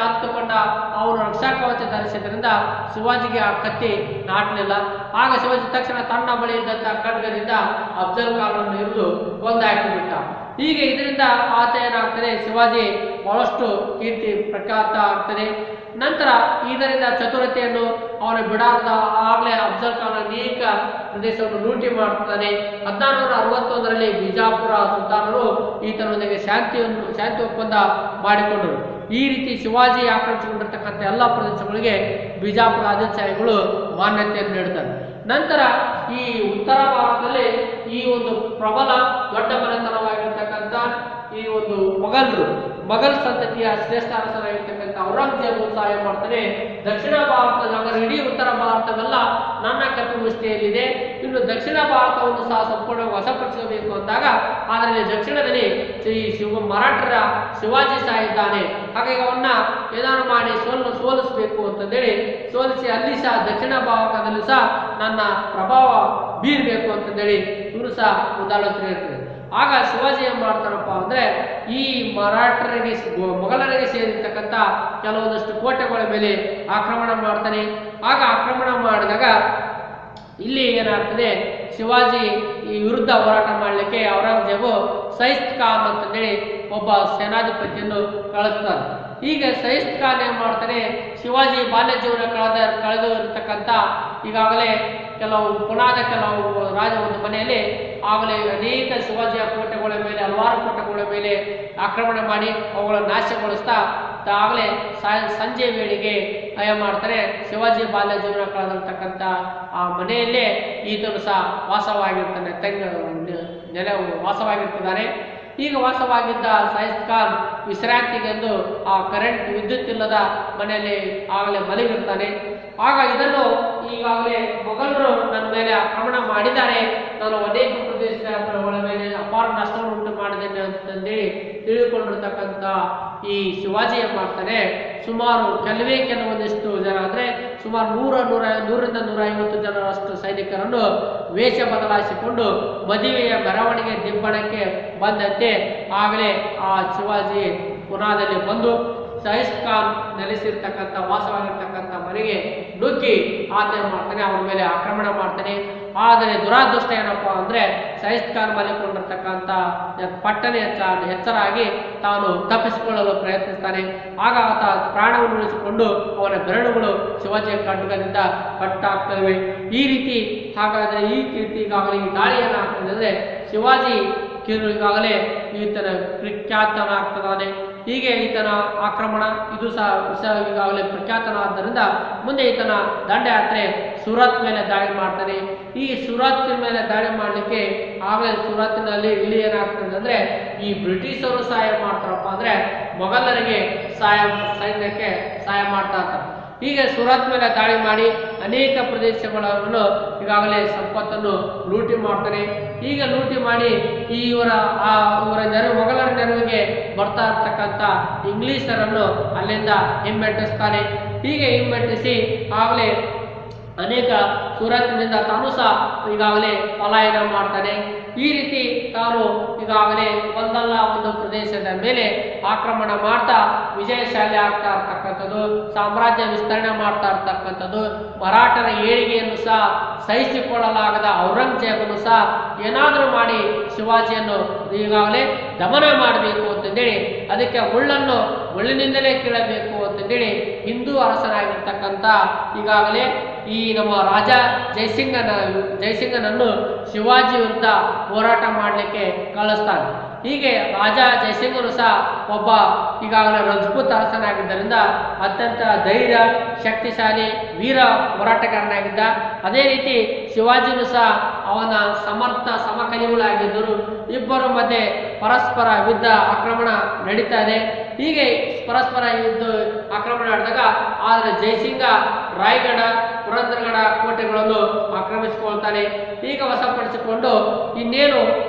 ಹತ್ತುಕೊಂಡ ಅವರು ರಕ್ಷಾ ಕವಚ ಧರಿಸಿದ್ರಿಂದ ಶಿವಾಜಿಗೆ ಆ ಕತ್ತಿ ನಾಟಲಿಲ್ಲ. ಆಗ ಶಿವಾಜಿ ತಕ್ಷಣ ತನ್ನ ಬಳಿ ಇದ್ದಂತಹ ಖಡ್ಗದಿಂದ ಅಫ್ಜಲ್ ಖಾನನ್ನು ಹಿಡಿದು ಕೊಂದಾಕಿಬಿಟ್ಟ. ಹೀಗೆ ಇದರಿಂದ ಆತ ಏನಾಗ್ತದೆ, ಶಿವಾಜಿ ಬಹಳಷ್ಟು ಕೀರ್ತಿ ಪ್ರಖ್ಯಾತ ಆಗ್ತದೆ. ನಂತರ ಇದರಿಂದ ಚತುರತೆಯನ್ನು ಅವನ ಬಿಡಾರದ ಆಗಲೇ ಅಫ್ಜಲ್ ಖಾನ್ ಅನೇಕ ಪ್ರದೇಶವನ್ನು ಲೂಟಿ ಮಾಡ್ತಾನೆ. 1461ರಲ್ಲಿ ಬಿಜಾಪುರ ಸುಲ್ತಾನರು ಈತನೊಂದಿಗೆ ಶಾಂತಿ ಒಪ್ಪಂದ ಮಾಡಿಕೊಂಡರು. ಈ ರೀತಿ ಶಿವಾಜಿ ಆಕ್ರಮಿಸಿಕೊಂಡಿರ್ತಕ್ಕಂಥ ಎಲ್ಲ ಪ್ರದೇಶಗಳಿಗೆ ಬಿಜಾಪುರ ಆದಿಲ್ಶಾಹಿಗಳು ಮಾನ್ಯತೆಯನ್ನು ನೀಡುತ್ತಾರೆ. ನಂತರ ಈ ಉತ್ತರ ಭಾರತದಲ್ಲಿ ಈ ಒಂದು ಪ್ರಬಲ ದೊಡ್ಡ ಮನೆತನವಾಗಿರ್ತಕ್ಕಂಥ ಈ ಒಂದು ಮೊಘಲ್ ಸಂತತಿಯ ಶ್ರೇಷ್ಠ ಅರಸರಾಗಿರ್ತಕ್ಕಂಥ ಔರಂಗಜೇಬ್ ಸಹಾಯ ಮಾಡ್ತಾನೆ. ದಕ್ಷಿಣ ಭಾರತದ ನಗರ ಇಡೀ ಉತ್ತರ ಭಾರತವೆಲ್ಲ ನನ್ನ ಕಪಿಮುಷ್ಟಿಯಲ್ಲಿದೆ, ಇನ್ನು ದಕ್ಷಿಣ ಭಾರತವನ್ನು ಸಹ ಸಂಪೂರ್ಣವಾಗಿ ವಶಪಡಿಸಬೇಕು ಅಂದಾಗ ಅದರಲ್ಲಿ ದಕ್ಷಿಣದಲ್ಲಿ ಮರಾಠರ ಶಿವಾಜಿ ಸಹ ಇದ್ದಾನೆ, ಹಾಗಾಗಿ ಅವನ್ನ ಏನಾದ್ರು ಮಾಡಿ ಸೋಲಿಸಬೇಕು ಅಂತಂದೇಳಿ ಸೋಲಿಸಿ ಅಲ್ಲಿ ಸಹ ದಕ್ಷಿಣ ಭಾರತದಲ್ಲೂ ಸಹ ನನ್ನ ಪ್ರಭಾವ ಬೀರಬೇಕು ಅಂತಂದೇಳಿ ಇವರು ಸಹ ಮುಂದಾಲೋಚನೆ ಇರ್ತದೆ. ಆಗ ಶಿವಾಜಿ ಏನ್ ಮಾಡ್ತಾರಪ್ಪ ಅಂದ್ರೆ ಈ ಮೊಘಲರಿಗೆ ಸೇರಿರ್ತಕ್ಕಂಥ ಕೆಲವೊಂದಷ್ಟು ಕೋಟೆಗಳ ಮೇಲೆ ಆಕ್ರಮಣ ಮಾಡ್ತಾನೆ. ಆಗ ಆಕ್ರಮಣ ಮಾಡಿದಾಗ ಇಲ್ಲಿ ಏನಾಗ್ತದೆ, ಶಿವಾಜಿ ಈ ವಿರುದ್ಧ ಹೋರಾಟ ಮಾಡಲಿಕ್ಕೆ ಔರಂಗಜೇಬು ಸೈಸ್ತ್ ಖಾನ್ ಅಂತಂದೇಳಿ ಒಬ್ಬ ಸೇನಾಧಿಪತಿಯನ್ನು ಕಳಿಸ್ತಾರೆ. ಈಗ ಸೈಸ್ತ್ ಖಾನ್ ಏನ್ ಮಾಡ್ತಾನೆ, ಶಿವಾಜಿ ಬಾಲ್ಯ ಜೀವನ ಕಳೆದು ಇರತಕ್ಕಂಥ ಈಗಾಗಲೇ ಕೆಲವು ಒಂದು ಮನೆಯಲ್ಲಿ ಆಗಲೇ ಅನೇಕ ಶಿವಾಜಿಯ ಕೋಟೆಗಳ ಮೇಲೆ ಹಲವಾರು ಕೋಟೆಗಳ ಮೇಲೆ ಆಕ್ರಮಣ ಮಾಡಿ ಅವುಗಳನ್ನು ನಾಶಗೊಳಿಸ್ತಾ ಆಗಲೇ ಸಂಜೆ ವೇಳೆಗೆ ಏನ್ ಮಾಡ್ತಾರೆ, ಶಿವಾಜಿ ಬಾಲ್ಯ ಜೀವನ ಕಳೆದಿರ್ತಕ್ಕಂಥ ಆ ಮನೆಯಲ್ಲೇ ಈತನು ಸಹ ವಾಸವಾಗಿರ್ತಾನೆ, ವಾಸವಾಗಿರ್ತಿದ್ದಾನೆ. ಈಗ ವಾಸವಾಗಿದ್ದ ಸೈಸ್ತ್ ಖಾನ್ ವಿಶ್ರಾಂತಿಗೆಂದು ಆ ವಿದ್ಯುತ್ ಇಲ್ಲದ ಮನೆಯಲ್ಲಿ ಆಗಲೇ ಮಲಗಿರ್ತಾನೆ. ಆಗ ಇದನ್ನು ಈಗಾಗಲೇ ಮೊಘಲರು ನನ್ನ ಮೇಲೆ ಆಕ್ರಮಣ ಮಾಡಿದ್ದಾರೆ, ನಾನು ಅನೇಕ ಪ್ರದೇಶಗಳ ಮೇಲೆ ಅಪಾರ ನಷ್ಟವನ್ನು ಉಂಟು ಮಾಡಿದ್ದೇನೆ ಅಂತಂದೇಳಿ ತಿಳಿದುಕೊಂಡಿರ್ತಕ್ಕಂಥ ಈ ಶಿವಾಜಿ ಏನ್ ಮಾಡ್ತಾನೆ, ಸುಮಾರು ಕೆಲವೊಂದಿಷ್ಟು ಜನ ಅಂದ್ರೆ ಸುಮಾರು 100ರಿಂದ 150 ಜನರಷ್ಟು ಸೈನಿಕರನ್ನು ವೇಷ ಬದಲಾಯಿಸಿಕೊಂಡು ಮದುವೆಯ ಮೆರವಣಿಗೆ ದಿಬ್ಬಣಕ್ಕೆ ಬಂದಂತೆ ಆಗಲೇ ಆ ಶಿವಾಜಿ ಪುನಾದಲ್ಲಿ ಬಂದು ಸೈಸ್ತ್ ಖಾನ್ ನೆಲೆಸಿರ್ತಕ್ಕಂಥ ವಾಸವಾಗಿರ್ತಕ್ಕಂಥ ಮನೆಗೆ ನುಗ್ಗಿ ಆತ ಮಾಡ್ತಾನೆ, ಅವನ ಮೇಲೆ ಆಕ್ರಮಣ ಮಾಡ್ತಾನೆ. ಆದರೆ ದುರಾದೃಷ್ಟ ಏನಪ್ಪಾ ಅಂದ್ರೆ ಸೈಸ್ತ್ ಖಾನ್ ಮಲಿಕೊಂಡಿರ್ತಕ್ಕಂಥ ಪಟ್ಟಣ ಎಚ್ಚರಾಗಿ ತಾನು ತಪ್ಪಿಸಿಕೊಳ್ಳಲು ಪ್ರಯತ್ನಿಸ್ತಾನೆ. ಆಗ ಆತ ಪ್ರಾಣವನ್ನು ಉಳಿಸಿಕೊಂಡು ಅವನ ಬೆರಳುಗಳು ಶಿವಾಜಿಯ ಖಡ್ಗದಿಂದ ಕಟ್ಟಾಗ್ತವೆ. ಈ ರೀತಿ ಹಾಗಾದ್ರೆ ಈ ಕೀರ್ತಿ ಈಗಾಗಲೇ ಈ ದಾಳಿ ಏನಾಗ್ತದೆ ಅಂದ್ರೆ ಶಿವಾಜಿ ಈಗಾಗಲೇ ಈತನ ಪ್ರಖ್ಯಾತನಾಗ್ತದಾನೆ. ಹೀಗೆ ಈತನ ಆಕ್ರಮಣ ಇದು ಸಹ ಈಗಾಗಲೇ ಪ್ರಖ್ಯಾತನಾದ್ದರಿಂದ ಮುಂದೆ ಈತನ ದಂಡಯಾತ್ರೆ ಸೂರತ್ ಮೇಲೆ ದಾಳಿ ಮಾಡ್ತಾನೆ. ಈ ಸೂರತ್ ಮೇಲೆ ದಾಳಿ ಮಾಡಲಿಕ್ಕೆ ಆಗಲೇ ಸೂರತ್ನಲ್ಲಿ ಇಲ್ಲಿ ಏನಾಗ್ತದೆ ಅಂದ್ರೆ ಈ ಬ್ರಿಟಿಷರು ಸಹಾಯ ಮಾಡ್ತಾರಪ್ಪ ಅಂದ್ರೆ ಮೊಘಲರಿಗೆ ಸೈನ್ಯಕ್ಕೆ ಸಹಾಯ ಮಾಡ್ತಾ ಇರ್ತಾರೆ. ಹೀಗೆ ಸೂರತ್ ಮೇಲೆ ದಾಳಿ ಮಾಡಿ ಅನೇಕ ಪ್ರದೇಶಗಳನ್ನು ಈಗಾಗಲೇ ಸಂಪತ್ತನ್ನು ಲೂಟಿ ಮಾಡ್ತಾನೆ. ಈಗ ಲೂಟಿ ಮಾಡಿ ಇವರ ಮೊಘಲರ ನೆರವಿಗೆ ಬರ್ತಾ ಇರ್ತಕ್ಕಂಥ ಇಂಗ್ಲಿಷರನ್ನು ಅಲ್ಲಿಂದ ಹಿಮ್ಮೆಟ್ಟಿಸ್ತಾನೆ. ಹೀಗೆ ಹಿಮ್ಮೆಟ್ಟಿಸಿ ಆಗಲೇ ಅನೇಕ ಸೂರತ್ನಿಂದ ತಾನು ಸಹ ಈಗಾಗಲೇ ಪಲಾಯನ ಮಾಡ್ತಾನೆ. ಈ ರೀತಿ ತಾನು ಈಗಾಗಲೇ ಒಂದಲ್ಲ ಒಂದು ಪ್ರದೇಶದ ಮೇಲೆ ಆಕ್ರಮಣ ಮಾಡ್ತಾ ವಿಜಯಶಾಲಿ ಆಗ್ತಾ ಇರ್ತಕ್ಕಂಥದ್ದು, ಸಾಮ್ರಾಜ್ಯ ವಿಸ್ತರಣೆ ಮಾಡ್ತಾ ಇರ್ತಕ್ಕಂಥದ್ದು, ಮರಾಠರ ಏಳಿಗೆಯನ್ನು ಸಹ ಸಹಿಸಿಕೊಳ್ಳಲಾಗದ ಔರಂಗಜೇಬನು ಸಹ ಏನಾದರೂ ಮಾಡಿ ಶಿವಾಜಿಯನ್ನು ಈಗಾಗಲೇ ದಮನ ಮಾಡಬೇಕು ಅಂತಂದೇಳಿ ಅದಕ್ಕೆ ಮುಳ್ಳಿನಿಂದಲೇ ಕೀಳಬೇಕು ಅಂತಂದೇಳಿ ಹಿಂದೂ ಅರಸನಾಗಿರ್ತಕ್ಕಂಥ ಈಗಾಗಲೇ ಈ ನಮ್ಮ ರಾಜ ಜಯಸಿಂಗನನ್ನು ಶಿವಾಜಿ ವಿರುದ್ಧ ಹೋರಾಟ ಮಾಡಲಿಕ್ಕೆ ಕಳಿಸ್ತಾನೆ. ಹೀಗೆ ರಾಜ ಜಯಸಿಂಗನು ಸಹ ಒಬ್ಬ ಈಗಾಗಲೇ ರಜಪೂತ್ ಅರಸನಾಗಿದ್ದರಿಂದ ಅತ್ಯಂತ ಧೈರ್ಯ, ಶಕ್ತಿಶಾಲಿ, ವೀರ ಹೋರಾಟಗಾರನಾಗಿದ್ದ. ಅದೇ ರೀತಿ ಶಿವಾಜಿನೂ ಸಹ ಅವನ ಸಮರ್ಥ ಸಮಕಲಿಗಳಾಗಿದ್ದರು. ಇಬ್ಬರ ಮಧ್ಯೆ ಪರಸ್ಪರ ಯುದ್ಧ ಆಕ್ರಮಣ ನಡೀತಾ ಇದೆ. ಹೀಗೆ ಪರಸ್ಪರ ಯುದ್ಧ ಆಕ್ರಮಣ ನಡೆದಾಗ ಆದರೆ ಜಯಸಿಂಗ ರಾಯಗಢ, ಪುರಂದರಗಢ ಕೋಟೆಗಳನ್ನು ಆಕ್ರಮಿಸಿಕೊಳ್ತಾನೆ. ಈಗ ವಶಪಡಿಸಿಕೊಂಡು ಇನ್ನೇನು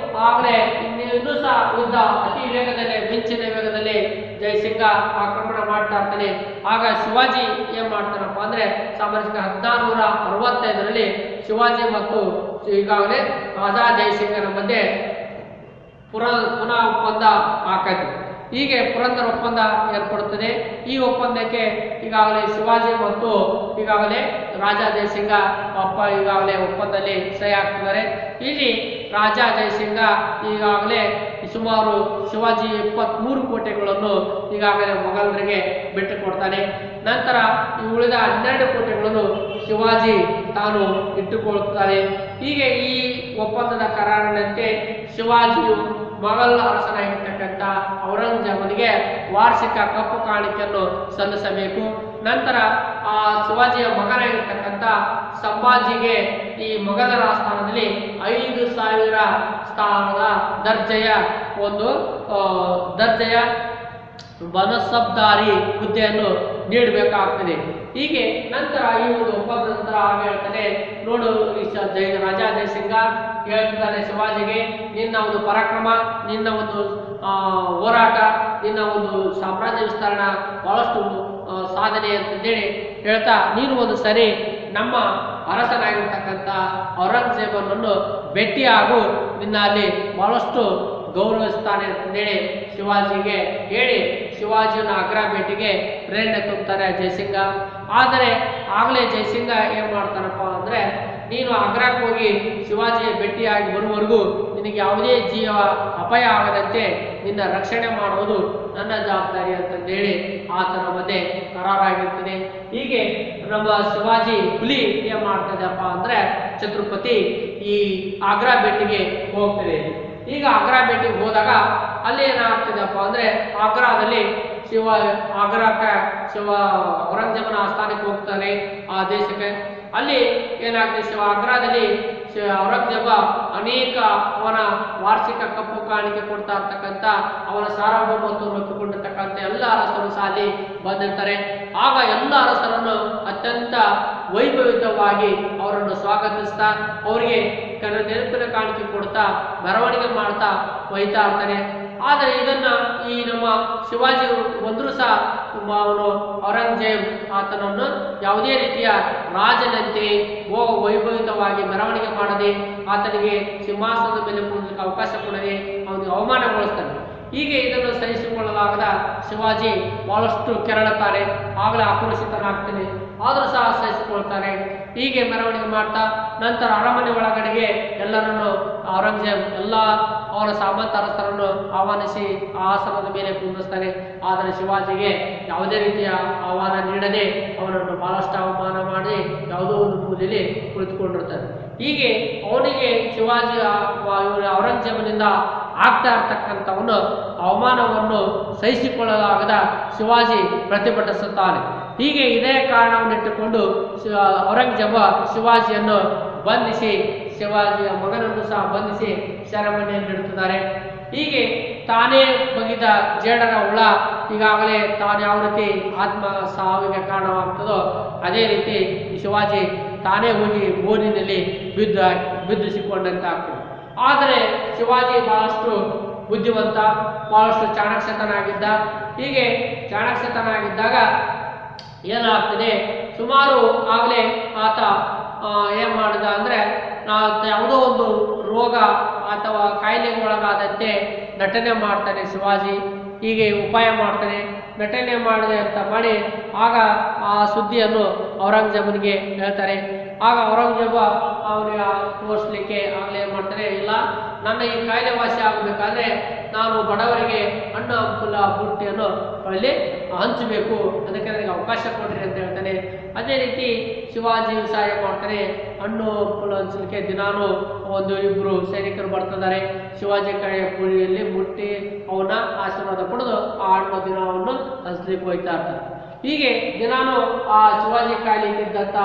ಆಗಲೇ ಇನ್ನೂ ಸಹ ಯುದ್ಧ ಅತಿ ವೇಗದಲ್ಲಿ, ಮಿಂಚಿನ ವೇಗದಲ್ಲಿ ಜಯಸಿಂಗ ಆಕ್ರಮಣ ಮಾಡ್ತಾ ಇರ್ತಾನೆ. ಆಗ ಶಿವಾಜಿ ಏನ್ ಮಾಡ್ತಾನಪ್ಪ ಅಂದ್ರೆ ಸಾಮಾಜಿಕ 1465ರಲ್ಲಿ ಶಿವಾಜಿ ಮತ್ತು ಈಗಾಗಲೇ ರಾಜಾ ಜಯಸಿಂಗನ ಮಧ್ಯೆ ಪುನಃ ಒಪ್ಪಂದ ಆಕೈತಿ. ಹೀಗೆ ಪುರಂದರ ಒಪ್ಪಂದ ಏರ್ಪಡುತ್ತದೆ. ಈ ಒಪ್ಪಂದಕ್ಕೆ ಈಗಾಗಲೇ ಶಿವಾಜಿ ಮತ್ತು ಈಗಾಗಲೇ ರಾಜಾ ಜಯಸಿಂಗ ಈಗಾಗಲೇ ಒಪ್ಪಂದದಲ್ಲಿ ಸಹಿ ಹಾಕ್ತಿದ್ದಾರೆ. ಇಲ್ಲಿ ರಾಜಾ ಜಯಸಿಂಗ ಈಗಾಗಲೇ ಸುಮಾರು ಶಿವಾಜಿ 23 ಕೋಟೆಗಳನ್ನು ಈಗಾಗಲೇ ಮೊಘಲರಿಗೆ ಬಿಟ್ಟು ಕೊಡ್ತಾನೆ. ನಂತರ ಈ ಉಳಿದ 12 ಕೋಟೆಗಳನ್ನು ಶಿವಾಜಿ ತಾನು ಇಟ್ಟುಕೊಳ್ಳುತ್ತಾನೆ. ಹೀಗೆ ಈ ಒಪ್ಪಂದದ ಕರಾರಿನಂತೆ ಶಿವಾಜಿಯು ಮೊಘಲ್ ಅರಸನಾಗಿರ್ತಕ್ಕಂಥ ಔರಂಗಜೇಬನಿಗೆ ವಾರ್ಷಿಕ ಕಪ್ಪು ಕಾಣಿಕೆಯನ್ನು ಸಲ್ಲಿಸಬೇಕು. ನಂತರ ಆ ಶಿವಾಜಿಯ ಮಗನಾಗಿರ್ತಕ್ಕಂಥ ಸಂಭಾಜಿಗೆ ಈ ಮೊಘಲರ ಆಸ್ಥಾನದಲ್ಲಿ 5,000 ಸ್ಥಾನದ ದರ್ಜೆಯ ಬನಸಬ್ದಾರಿ ಹುದ್ದೆಯನ್ನು ನೀಡಬೇಕಾಗ್ತದೆ. ಹೀಗೆ ನಂತರ ಈ ಒಂದು ಒಪ್ಪಂದ ನಂತರ ಹೇಳ್ತಾನೆ, ನೋಡು ರಾಜಾ ಜಯಸಿಂಗ ಹೇಳ್ತಿದ್ದಾನೆ ಶಿವಾಜಿಗೆ, ನಿನ್ನ ಒಂದು ಪರಾಕ್ರಮ, ನಿನ್ನ ಒಂದು ಹೋರಾಟ, ನಿನ್ನ ಒಂದು ಸಾಮ್ರಾಜ್ಯ ವಿಸ್ತರಣ ಬಹಳಷ್ಟು ಸಾಧನೆ ಅಂತಂದೇಳಿ ಹೇಳ್ತಾ, ನೀನು ಒಂದು ಸರಿ ನಮ್ಮ ಅರಸನಾಗಿರ್ತಕ್ಕಂಥ ಔರಂಗಜೇಬನನ್ನು ಭೇಟಿಯಾಗು, ನಿನ್ನ ಅಲ್ಲಿ ಬಹಳಷ್ಟು ಗೌರವಿಸ್ತಾನೆ ಅಂತಂದೇಳಿ ಶಿವಾಜಿಗೆ ಹೇಳಿ ಶಿವಾಜಿಯನ್ನು ಆಗ್ರಾ ಭೇಟಿಗೆ ಪ್ರೇರಣೆ ತುಂಬುತ್ತಾರೆ ಜಯಸಿಂಗ. ಆದರೆ ಆಗಲೇ ಜಯಸಿಂಗ ಏನು ಮಾಡ್ತಾನಪ್ಪ ಅಂದರೆ, ನೀನು ಆಗ್ರಾಕ್ಕೆ ಹೋಗಿ ಶಿವಾಜಿಯ ಭೇಟಿಯಾಗಿ ಬರುವವರೆಗೂ ನಿನಗೆ ಯಾವುದೇ ಜೀವ ಅಪಾಯ ಆಗದಂತೆ ನಿನ್ನ ರಕ್ಷಣೆ ಮಾಡುವುದು ನನ್ನ ಜವಾಬ್ದಾರಿ ಅಂತಂದೇಳಿ ಆತನ ಮಧ್ಯೆ ಕರಾರಾಗಿರ್ತದೆ. ಹೀಗೆ ನಮ್ಮ ಶಿವಾಜಿ ಹುಲಿ ಏನು ಮಾಡ್ತದೆಪ್ಪ ಅಂದರೆ, ಛತ್ರಪತಿ ಈ ಆಗ್ರಾ ಭೇಟಿಗೆ ಹೋಗ್ತದೆ. ಈಗ ಆಗ್ರಾ ಭೇಟಿಗೆ ಹೋದಾಗ ಅಲ್ಲಿ ಏನಾಗ್ತದೆಪ್ಪ ಅಂದರೆ, ಆಗ್ರಾದಲ್ಲಿ ಔರಂಗಜೇಬನ ಆಸ್ಥಾನಕ್ಕೆ ಹೋಗ್ತಾನೆ ಆ ದೇಶಕ್ಕೆ. ಅಲ್ಲಿ ಏನಾಗ್ತದೆ, ಆಗ್ರಾದಲ್ಲಿ ಔರಂಗಜೇಬ ಅನೇಕ ಅವನ ವಾರ್ಷಿಕ ಕಪ್ಪು ಕಾಣಿಕೆ ಕೊಡ್ತಾ ಇರ್ತಕ್ಕಂಥ ಅವನ ಸಾರ್ವಭೌಮತ್ವವನ್ನು ಒಪ್ಪಿಕೊಂಡಿರ್ತಕ್ಕಂಥ ಎಲ್ಲ ಅರಸರು ಸಹ ಅಲ್ಲಿ ಬಂದಿರ್ತಾರೆ. ಆಗ ಎಲ್ಲ ಅರಸರನ್ನು ಅತ್ಯಂತ ವೈಭವಿತವಾಗಿ ಅವರನ್ನು ಸ್ವಾಗತಿಸ್ತಾ ಅವರಿಗೆ ನೆನಪಿನ ಕಾಣಿಕೆ ಕೊಡ್ತಾ ಮೆರವಣಿಗೆ ಮಾಡ್ತಾ ಒಯ್ತಾ ಇರ್ತಾನೆ. ಆದರೆ ಇದನ್ನ ಈ ನಮ್ಮ ಶಿವಾಜಿ ಬಂದರೂ ಸಹ ಅವನು ಔರಂಗಜೇಬ್ ಆತನನ್ನು ಯಾವುದೇ ರೀತಿಯ ರಾಜನಂತೆ ವೈಭವಿತವಾಗಿ ಮೆರವಣಿಗೆ ಮಾಡದೆ, ಆತನಿಗೆ ಸಿಂಹಾಸನದ ಮೇಲೆ ಕೂಡಲಿಕ್ಕೆ ಅವಕಾಶ ಕೊಡದೆ ಅವನಿಗೆ ಅವಮಾನಗೊಳಿಸ್ತಾನೆ. ಹೀಗೆ ಇದನ್ನು ಸಹಿಸಿಕೊಳ್ಳಲಾಗದ ಶಿವಾಜಿ ಬಹಳಷ್ಟು ಕೆರಳುತ್ತಾನೆ, ಆಗಲೇ ಆಕ್ರೋಶಿತನಾಗ್ತಾನೆ. ಆದರೂ ಸಹ ಸಹಿಸಿಕೊಳ್ತಾನೆ. ಹೀಗೆ ಮೆರವಣಿಗೆ ಮಾಡ್ತಾ ನಂತರ ಅರಮನೆ ಒಳಗಡೆಗೆ ಎಲ್ಲರನ್ನು ಔರಂಗಜೇಬ್ ಎಲ್ಲ ಅವರ ಸಾಮಂತ ಅರಸರನ್ನು ಆಹ್ವಾನಿಸಿ ಆಸನದ ಮೇಲೆ ಕುಂದಿಸ್ತಾನೆ. ಆದರೆ ಶಿವಾಜಿಗೆ ಯಾವುದೇ ರೀತಿಯ ಆಹ್ವಾನ ನೀಡದೆ ಅವನನ್ನು ಬಹಳಷ್ಟು ಅವಮಾನ ಮಾಡಿ ಯಾವುದೋ ಒಂದು ಮೂಲೆಯಲ್ಲಿ ಕುಳಿತುಕೊಂಡಿರ್ತಾನೆ. ಹೀಗೆ ಅವನಿಗೆ ಶಿವಾಜಿ ಔರಂಗಜೇಬನಿಂದ ಆಗ್ತಾ ಇರ್ತಕ್ಕಂಥವನು ಅವಮಾನವನ್ನು ಸಹಿಸಿಕೊಳ್ಳಲಾಗದ ಶಿವಾಜಿ ಪ್ರತಿಭಟಿಸುತ್ತಾನೆ. ಹೀಗೆ ಇದೇ ಕಾರಣವನ್ನಿಟ್ಟುಕೊಂಡು ಔರಂಗಜೇಬ ಶಿವಾಜಿಯನ್ನು ಬಂಧಿಸಿ ಶಿವಾಜಿಯ ಮಗನನ್ನು ಸಹ ಬಂಧಿಸಿ ಸೆರೆಮನೆಯಲ್ಲಿಡುತ್ತಿದ್ದಾರೆ. ಹೀಗೆ ತಾನೇ ಬಗೆದ ಜೇಡರ ಹುಳ ಈಗಾಗಲೇ ತಾನು ಯಾವ ರೀತಿ ಆತ್ಮ ಸಾವಿಗೆ ಕಾರಣವಾಗ್ತದೋ ಅದೇ ರೀತಿ ಶಿವಾಜಿ ತಾನೇ ಹೋಗಿ ಬೋನಿನಲ್ಲಿ ಬಿದ್ದಿಸಿಕೊಂಡಂತಾಗ್ತದೆ. ಆದರೆ ಶಿವಾಜಿ ಬಹಳಷ್ಟು ಬುದ್ಧಿವಂತ, ಬಹಳಷ್ಟು ಚಾಣಾಕ್ಷತನಾಗಿದ್ದ. ಹೀಗೆ ಚಾಣಾಕ್ಷತನಾಗಿದ್ದಾಗ ಏನಾಗ್ತದೆ, ಸುಮಾರು ಆಗಲೇ ಆತ ಏನು ಮಾಡಿದ ಅಂದರೆ, ಯಾವುದೋ ಒಂದು ರೋಗ ಅಥವಾ ಕಾಯಿಲೆಗೆ ಒಳಗಾದಂತೆ ನಟನೆ ಮಾಡ್ತಾನೆ ಶಿವಾಜಿ. ಹೀಗೆ ಉಪಾಯ ಮಾಡ್ತಾನೆ, ನಟನೆ ಮಾಡಿದೆ ಅಂತ ಮಾಡಿ ಆಗ ಆ ಸುದ್ದಿಯನ್ನು ಔರಂಗಜೇಬನಿಗೆ ಹೇಳ್ತಾರೆ. ಆಗ ಔರಂಗಜೇಬ ಅವನಿಗೆ ತೋರಿಸ್ಲಿಕ್ಕೆ ಆಗಲೇ ಏನು ಮಾಡ್ತಾನೆ, ಇಲ್ಲ ನನ್ನ ಈ ಕಾಯಿಲೆ ವಾಸಿ ಆಗಬೇಕಾದ್ರೆ ನಾನು ಬಡವರಿಗೆ ಹಣ್ಣು ಹಂಪಲ ಬುಟ್ಟಿಯನ್ನು ಅಲ್ಲಿ ಹಂಚಬೇಕು, ಅದಕ್ಕೆ ನನಗೆ ಅವಕಾಶ ಕೊಡ್ರಿ ಅಂತ ಹೇಳ್ತಾನೆ. ಅದೇ ರೀತಿ ಶಿವಾಜಿ ಸಹಾಯ ಮಾಡ್ತಾನೆ. ಹಣ್ಣು ಹಂಪಲು ಹಂಚಲಿಕ್ಕೆ ದಿನಾನು 1-2 ಸೈನಿಕರು ಬರ್ತಿದ್ದಾರೆ. ಶಿವಾಜಿ ಕಡೆಯ ಪುಳಿಯಲ್ಲಿ ಮುಟ್ಟಿ ಅವನ ಆಶೀರ್ವಾದ ಪಡೆದು ಆ ಹಣ್ಣು ದಿನವನ್ನು ಹಂಚಲಿಕ್ಕೆ ಹೋಗ್ತಾ ಇರ್ತಾರೆ. ಹೀಗೆ ದಿನಾನು ಆ ಶಿವಾಜಿ ಕಾಯಿಲೆಗಿದ್ದಂಥ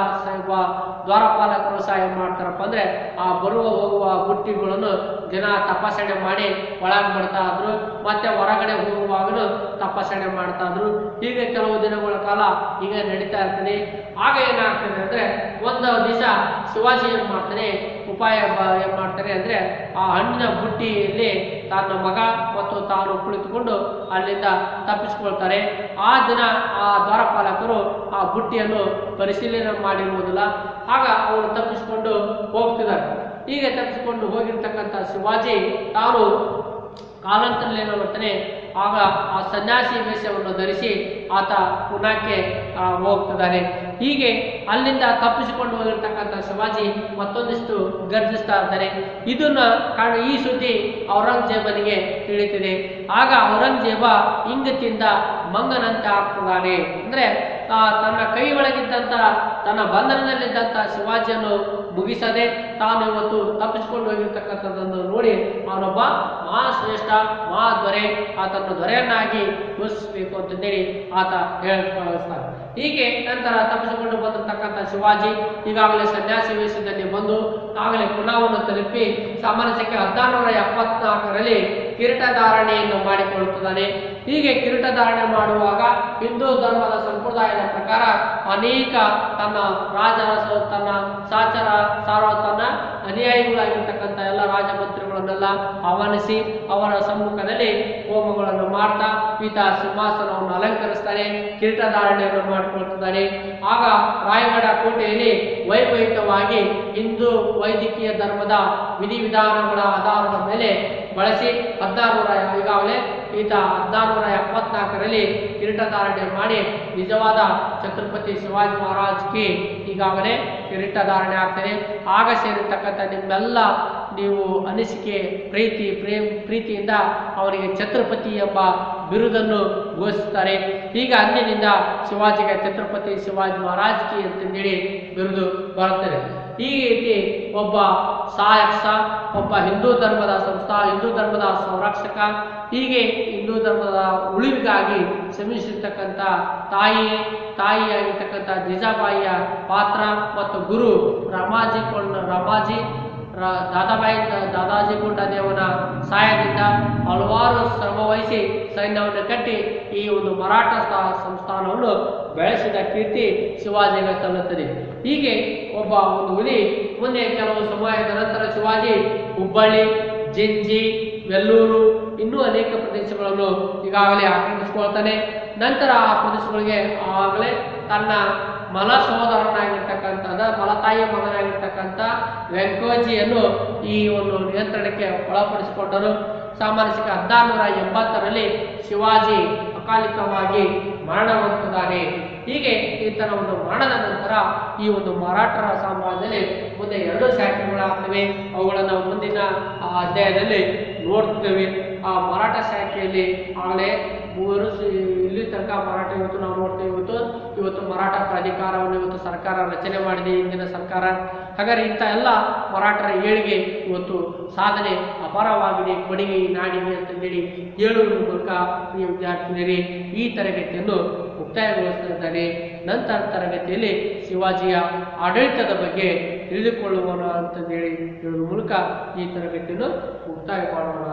ದ್ವಾರಪಾಲಕರು ಸಹ ಏನು ಮಾಡ್ತಾರಪ್ಪ ಅಂದರೆ, ಆ ಬರುವ ಹೋಗುವ ಬುಟ್ಟಿಗಳನ್ನು ದಿನ ತಪಾಸಣೆ ಮಾಡಿ ಒಳಗೆ ಬರ್ತಾ ಇದ್ರು, ಮತ್ತೆ ಹೊರಗಡೆ ಹೋಗುವಾಗಲೂ ತಪಾಸಣೆ ಮಾಡ್ತಾ ಇದ್ರು. ಹೀಗೆ ಕೆಲವು ದಿನಗಳ ಕಾಲ ಹೀಗೆ ನಡೀತಾ ಇರ್ತದೆ. ಆಗ ಏನಾಗ್ತದೆ ಅಂದರೆ, ಒಂದು ದಿವಸ ಶಿವಾಜಿ ಏನು ಮಾಡ್ತಾನೆ, ಉಪಾಯ ಏನು ಮಾಡ್ತಾರೆ ಅಂದರೆ, ಆ ಹಣ್ಣಿನ ಬುಟ್ಟಿಯಲ್ಲಿ ತನ್ನ ಮಗ ಮತ್ತು ತಾನು ಕುಳಿತುಕೊಂಡು ಅಲ್ಲಿಂದ ತಪ್ಪಿಸಿಕೊಳ್ತಾರೆ. ಆ ದಿನ ಆ ದ್ವಾರಪಾಲಕರು ಆ ಬುಟ್ಟಿಯನ್ನು ಪರಿಶೀಲನೆ ಮಾಡಿರುವುದಿಲ್ಲ. ಆಗ ಅವರು ತಪ್ಪಿಸಿಕೊಂಡು ಹೋಗ್ತಿದ್ದಾರೆ. ಹೀಗೆ ತಪ್ಪಿಸಿಕೊಂಡು ಹೋಗಿರ್ತಕ್ಕಂಥ ಶಿವಾಜಿ ತಾನು ಕಾಲಾಂತರದಲ್ಲಿ ಏನು ಬರ್ತಾನೆ, ಆಗ ಆ ಸನ್ಯಾಸಿ ವೇಷವನ್ನು ಧರಿಸಿ ಆತ ಪುನಾಕ್ಕೆ ಹೋಗ್ತಿದ್ದಾನೆ. ಹೀಗೆ ಅಲ್ಲಿಂದ ತಪ್ಪಿಸಿಕೊಂಡು ಹೋಗಿರ್ತಕ್ಕಂಥ ಶಿವಾಜಿ ಮತ್ತೊಂದಿಷ್ಟು ಗರ್ಜಿಸ್ತಾ ಇರ್ತಾರೆ. ಇದನ್ನ ಈ ಸುದ್ದಿ ಔರಂಗಜೇಬನಿಗೆ ತಿಳಿತಿದೆ. ಆಗ ಔರಂಗಜೇಬ ಇಂಗತಿಯಿಂದ ಮಂಗನಂತೆ ಆಗ್ತಿದ್ದಾನೆ. ಅಂದ್ರೆ ತನ್ನ ಕೈ ಒಳಗಿದ್ದಂಥ ತನ್ನ ಬಂಧನದಲ್ಲಿದ್ದಂಥ ಶಿವಾಜಿಯನ್ನು ಮುಗಿಸದೆ ತಾನು ಇವತ್ತು ತಪ್ಪಿಸಿಕೊಂಡು ಹೋಗಿರ್ತಕ್ಕಂಥದ್ದನ್ನು ನೋಡಿ ಅವನೊಬ್ಬ ಮಹಾಶ್ರೇಷ್ಠ ಮಹಾದ್ವರೆ, ಆತನ ದೊರೆಯನ್ನಾಗಿ ಘೋಷಿಸಬೇಕು ಅಂತಂದೇಳಿ ಆತ ಹೇಳ್ತಾರೆ. ಹೀಗೆ ನಂತರ ತಪ್ಪಿಸಿಕೊಂಡು ಬಂದಿರತಕ್ಕಂಥ ಶಿವಾಜಿ ಈಗಾಗಲೇ ಸನ್ಯಾಸಿ ವೇಷದಲ್ಲಿ ಬಂದು ಆಗಲೇ ಪುನಾವನ್ನು ತಲುಪಿ ಸಾಮರಸ್ಯಕ್ಕೆ 1674ರಲ್ಲಿ ಕಿರೀಟಧಾರಣೆಯನ್ನು ಮಾಡಿಕೊಳ್ಳುತ್ತಿದ್ದಾನೆ. ಹೀಗೆ ಕಿರೀಟಧಾರಣೆ ಮಾಡುವಾಗ ಹಿಂದೂ ಧರ್ಮದ ಸಂಪ್ರದಾಯದ ಪ್ರಕಾರ ಅನೇಕ ತನ್ನ ರಾಜರ ತನ್ನ ಸಾಚರ ತನ್ನ ಅನುಯಾಯಿಗಳಾಗಿರ್ತಕ್ಕಂಥ ಎಲ್ಲ ರಾಜಮಂತ್ರಿಗಳನ್ನೆಲ್ಲ ಆಹ್ವಾನಿಸಿ ಅವರ ಸಮ್ಮುಖದಲ್ಲಿ ಹೋಮಗಳನ್ನು ಮಾಡ್ತಾ ಈತ ಸಿಂಹಾಸನವನ್ನು ಅಲಂಕರಿಸ್ತಾನೆ, ಕಿರೀಟಧಾರಣೆಯನ್ನು ಮಾಡಿಕೊಳ್ತಿದ್ದಾನೆ. ಆಗ ರಾಯಗಢ ಕೋಟೆಯಲ್ಲಿ ವೈಪರೀತ್ಯವಾಗಿ ಹಿಂದೂ ವೈದಿಕೀಯ ಧರ್ಮದ ವಿಧಿವಿಧಾನಗಳ ಆಧಾರದ ಮೇಲೆ ಬಳಸಿ ಈಗಾಗಲೇ ಈತ 1674ರಲ್ಲಿ ಕಿರೀಟಧಾರಣೆ ಮಾಡಿ ನಿಜವಾದ ಛತ್ರಪತಿ ಶಿವಾಜಿ ಮಹಾರಾಜ್ಗೆ ಈಗಾಗಲೇ ಕಿರೀಟಧಾರಣೆ ಆಗ್ತದೆ. ಆಗ ಸೇರಿರ್ತಕ್ಕಂಥ ನಿಮ್ಮೆಲ್ಲ ನೀವು ಅನಿಸಿಕೆ ಪ್ರೀತಿಯಿಂದ ಅವನಿಗೆ ಛತ್ರಪತಿ ಎಂಬ ಬಿರುದನ್ನು ಘೋಷಿಸ್ತಾರೆ. ಈಗ ಅಂದಿನಿಂದ ಶಿವಾಜಿಗೆ ಛತ್ರಪತಿ ಶಿವಾಜಿ ಮಹಾರಾಜ್ಗೆ ಅಂತಂದೇಳಿ ಬಿರುದು ಬರುತ್ತದೆ. ಈ ರೀತಿ ಒಬ್ಬ ಸಹಾಯಕ, ಒಬ್ಬ ಹಿಂದೂ ಧರ್ಮದ ಹಿಂದೂ ಧರ್ಮದ ಸಂರಕ್ಷಕ, ಹೀಗೆ ಹಿಂದೂ ಧರ್ಮದ ಉಳಿವಿಗಾಗಿ ಶ್ರಮಿಸಿರ್ತಕ್ಕಂಥ ತಾಯಿಯಾಗಿರ್ತಕ್ಕಂಥ ಜಿಜಾಬಾಯಿಯ ಪಾತ್ರ ಮತ್ತು ಗುರು ದಾದಾಜಿ ಕೊಂಡದೇವನ ಸಹಾಯದಿಂದ ಹಲವಾರು ಶ್ರಮವಹಿಸಿ ಸೈನ್ಯವನ್ನು ಕಟ್ಟಿ ಈ ಒಂದು ಮರಾಠ ಸಂಸ್ಥಾನವನ್ನು ಬೆಳೆಸಿದ ಕೀರ್ತಿ ಶಿವಾಜಿಗೆ ಸಲ್ಲುತ್ತದೆ. ಹೀಗೆ ಒಬ್ಬ ಒಂದು ಹುಲಿ ಮುಂದೆ ಕೆಲವು ಸಮಯದ ನಂತರ ಶಿವಾಜಿ ಹುಬ್ಬಳ್ಳಿ, ಜಿಂಜಿ, ವೆಲ್ಲೂರು ಇನ್ನೂ ಅನೇಕ ಪ್ರದೇಶಗಳನ್ನು ಈಗಾಗಲೇ ಆಕ್ರಮಿಸಿಕೊಳ್ತಾನೆ. ನಂತರ ಆ ಪ್ರದೇಶಗಳಿಗೆ ಆವಾಗಲೇ ತನ್ನ ಮಲತಾಯಿಯ ಮಗನಾಗಿರ್ತಕ್ಕಂಥ ವೆಂಕೋಜಿಯನ್ನು ಈ ಒಂದು ನಿಯಂತ್ರಣಕ್ಕೆ ಒಳಪಡಿಸಿಕೊಂಡರು. ಸಾಮರಸ್ಯಕ್ಕೆ 1680ರಲ್ಲಿ ಶಿವಾಜಿ ಅಕಾಲಿಕವಾಗಿ ಮರಣ ಹೊಂದುತ್ತಾನೆ. ಹೀಗೆ ಈತನ ಒಂದು ಮರಣದ ನಂತರ ಈ ಒಂದು ಮರಾಠರ ಸಾಮ್ರಾಜ್ಯದಲ್ಲಿ ಮುಂದೆ 2 ಶಾಖೆಗಳಾಗ್ತವೆ. ಅವುಗಳನ್ನು ಮುಂದಿನ ಅಧ್ಯಾಯದಲ್ಲಿ ನೋಡ್ತೇವೆ. ಆ ಮರಾಠ ಶಾಖೆಯಲ್ಲಿ ಆಗಲೇ ಇಲ್ಲಿ ತನಕ ಮರಾಠ ಇವತ್ತು ನಾವು ನೋಡ್ತೇವೆ. ಇವತ್ತು ಮರಾಠ ಪ್ರಾಧಿಕಾರವನ್ನು ಇವತ್ತು ಸರ್ಕಾರ ರಚನೆ ಮಾಡಿದೆ, ಇಂದಿನ ಸರ್ಕಾರ. ಹಾಗಾದರೆ ಇಂಥ ಎಲ್ಲ ಮರಾಠರ ಏಳಿಗೆ ಇವತ್ತು ಸಾಧನೆ ಅಪಾರವಾಗಿದೆ ಕೊಡುಗೆ ಈ ನಾಡಿಗೆ ಅಂತಂದೇಳಿ ಹೇಳುವುದರ ಮೂಲಕ ಈ ವಿದ್ಯಾರ್ಥಿನಿಯರೇ ಈ ತರಗತಿಯನ್ನು ಮುಕ್ತಾಯಗೊಳಿಸುತ್ತಿದ್ದಾನೆ. ನಂತರ ತರಗತಿಯಲ್ಲಿ ಶಿವಾಜಿಯ ಆಡಳಿತದ ಬಗ್ಗೆ ತಿಳಿದುಕೊಳ್ಳುವೋಣ ಅಂತಂದೇಳಿ ಹೇಳುವ ಮೂಲಕ ಈ ತರಗತಿಯನ್ನು ಮುಕ್ತಾಯ ಮಾಡೋಣ.